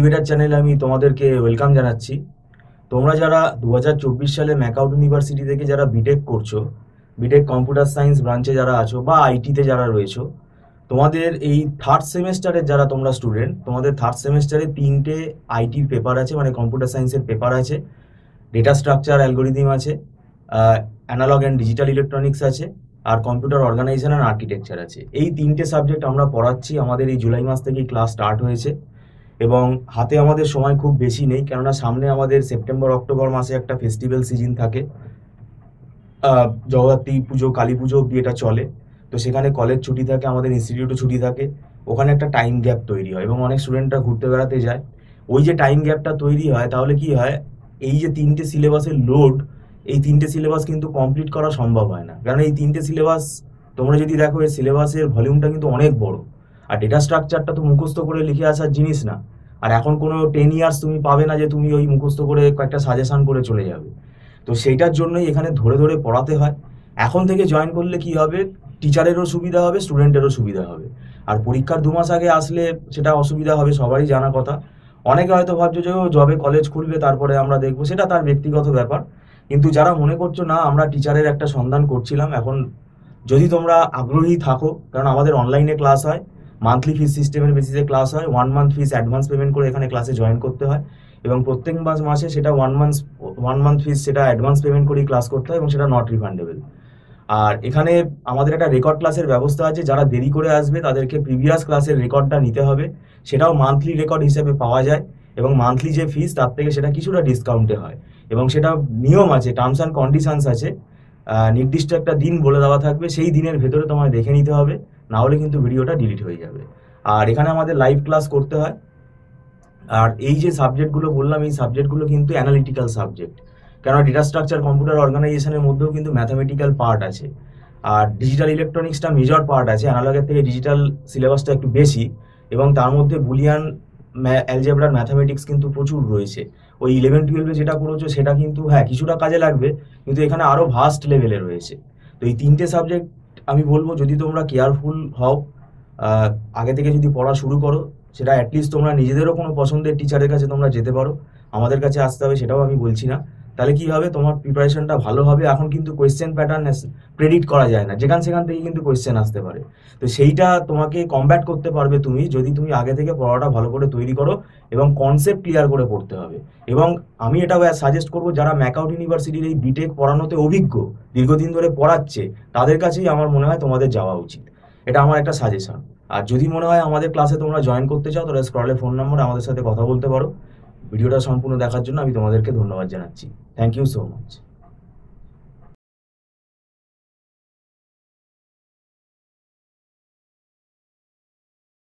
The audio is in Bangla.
এলিভেটর চ্যানেলে আমি তোমাদেরকে ওয়েলকাম জানাচ্ছি। তোমরা যারা 2024 সালে ম্যাকআউট ইউনিভার্সিটি থেকে যারা বিটেক করছো, বিটেক কম্পিউটার সায়েন্স ব্রাঞ্চে যারা আছো বা আইটিতে যারা রয়েছো, তোমাদের এই থার্ড সেমেস্টারের যারা তোমরা স্টুডেন্ট, তোমাদের থার্ড সেমেস্টারে 3টে আইটির পেপার আছে, মানে কম্পিউটার সায়েন্সের পেপার আছে। ডেটা স্ট্রাকচার অ্যালগোরিদম আছে, অ্যানালগ অ্যান্ড ডিজিটাল ইলেকট্রনিক্স আছে, আর কম্পিউটার অর্গানাইজেশন অ্যান্ড আর্কিটেকচার আছে। এই 3টে সাবজেক্ট আমরা পড়াচ্ছি। আমাদের এই জুলাই মাস থেকেই ক্লাস স্টার্ট হয়েছে এবং হাতে আমাদের সময় খুব বেশি নেই, কেননা সামনে আমাদের সেপ্টেম্বর অক্টোবর মাসে একটা ফেস্টিভ্যাল সিজন থাকে। জগদ্ধাত্রী পুজো, কালী পুজো অব্দি এটা চলে। তো সেখানে কলেজ ছুটি থাকে, আমাদের ইনস্টিটিউটও ছুটি থাকে। ওখানে একটা টাইম গ্যাপ তৈরি হয় এবং অনেক স্টুডেন্টরা ঘুরতে বেড়াতে যায়। ওই যে টাইম গ্যাপটা তৈরি হয়, তাহলে কি হয়, এই যে 3টে সিলেবাসের লোড, এই 3টে সিলেবাস কিন্তু কমপ্লিট করা সম্ভব হয় না। কারণ এই 3টে সিলেবাস তোমরা যদি দেখো, এই সিলেবাসের ভলিউমটা কিন্তু অনেক বড়। আর ডেটা স্ট্রাকচারটা তো মুখস্থ করে লিখে আসার জিনিস না। আর এখন কোনো 10 ইয়ার্স তুমি পাবে না যে তুমি ওই মুখস্থ করে কয়েকটা সাজেশন করে চলে যাবে। তো সেইটার জন্যই এখানে ধরে ধরে পড়াতে হয়। এখন থেকে জয়েন করলে কি হবে, টিচারেরও সুবিধা হবে, স্টুডেন্টেরও সুবিধা হবে। আর পরীক্ষার 2 মাস আগে আসলে সেটা অসুবিধা হবে, সবারই জানা কথা। অনেকে হয়তো ভাবছো যে জবে কলেজ খুলবে তারপরে আমরা দেখবো, সেটা তার ব্যক্তিগত ব্যাপার। কিন্তু যারা মনে করছো না আমরা টিচারের একটা সন্ধান করছিলাম, এখন যদি তোমরা আগ্রহী থাকো, কারণ আমাদের অনলাইনে ক্লাস হয়, মান্থলি ফিস সিস্টেমের বেসিসে ক্লাস হয়, 1 মান্থ ফিস অ্যাডভান্স পেমেন্ট করে এখানে ক্লাসে জয়েন করতে হয় এবং প্রত্যেক মাসে সেটা 1 মান্থ ফিস সেটা অ্যাডভান্স পেমেন্ট করেই ক্লাস করতে হয় এবং সেটা নট রিফান্ডেবল। আর এখানে আমাদের একটা রেকর্ড ক্লাসের ব্যবস্থা আছে। যারা দেরি করে আসবে তাদেরকে প্রিভিয়াস ক্লাসের রেকর্ডটা নিতে হবে, সেটাও মান্থলি রেকর্ড হিসেবে পাওয়া যায় এবং মান্থলি যে ফিস তার থেকে সেটা কিছুটা ডিসকাউন্টে হয় এবং সেটা নিয়ম আছে, টার্মস অ্যান্ড কন্ডিশনস আছে। নির্দিষ্ট একটা দিন বলে দেওয়া থাকবে, সেই দিনের ভেতরে তোমায় দেখে নিতে হবে, না হলে কিন্তু ভিডিওটা ডিলিট হয়ে যাবে। আর এখানে আমাদের লাইভ ক্লাস করতে হয়। আর এই যে সাবজেক্টগুলো বললাম, এই সাবজেক্টগুলো কিন্তু অ্যানালিটিক্যাল সাবজেক্ট, কেন ডেটা স্ট্রাকচার কম্পিউটার অর্গানাইজেশনের মধ্যেও কিন্তু ম্যাথামেটিক্যাল পার্ট আছে। আর ডিজিটাল ইলেকট্রনিক্সটা মেজর পার্ট আছে, অ্যানালগের থেকে ডিজিটাল সিলেবাসটা একটু বেশি এবং তার মধ্যে বুলিয়ান অ্যালজেব্রার ম্যাথামেটিক্স কিন্তু প্রচুর রয়েছে। ওই 11-12 যেটা করেছো সেটা কিন্তু হ্যাঁ কিছুটা কাজে লাগবে, কিন্তু এখানে আরও ভাস্ট লেভেলে রয়েছে। তো এই 3টে সাবজেক্ট আমি বলবো, যদি তোমরা কেয়ারফুল হও, আগে থেকে যদি পড়া শুরু করো, সেটা অ্যাটলিস্ট তোমরা নিজেদেরও কোনো পছন্দের টিচারের কাছে তোমরা যেতে পারো। আমাদের কাছে আসতে হবে সেটাও আমি বলছি না। তাহলে কি হবে, তোমার প্রিপারেশনটা ভালো হবে। এখন কিন্তু কোয়েশ্চেন প্যাটার্ন প্রেডিক্ট করা যায় না, যেখান সেখান থেকে কিন্তু কোয়েশ্চেন আসতে পারে। তো সেইটা তোমাকে কমব্যাট করতে পারবে তুমি, যদি তুমি আগে থেকে পড়াটা ভালো করে তৈরি করো এবং কনসেপ্ট ক্লিয়ার করে পড়তে হবে। এবং আমি এটাও সাজেস্ট করবো, যারা ম্যাকআউট ইউনিভার্সিটির এই বিটেক পড়ানোতে অভিজ্ঞ, দীর্ঘদিন ধরে পড়াচ্ছে, তাদের কাছেই আমার মনে হয় তোমাদের যাওয়া উচিত। এটা আমার একটা সাজেশন। আর যদি মনে হয় আমাদের ক্লাসে তোমরা জয়েন করতে চাও, তাহলে স্ক্রলে ফোন নম্বর, আমাদের সাথে কথা বলতে পারো। ভিডিওটা সম্পূর্ণ দেখার জন্য আমি তোমাদেরকে ধন্যবাদ জানাচ্ছি। Thank you so much.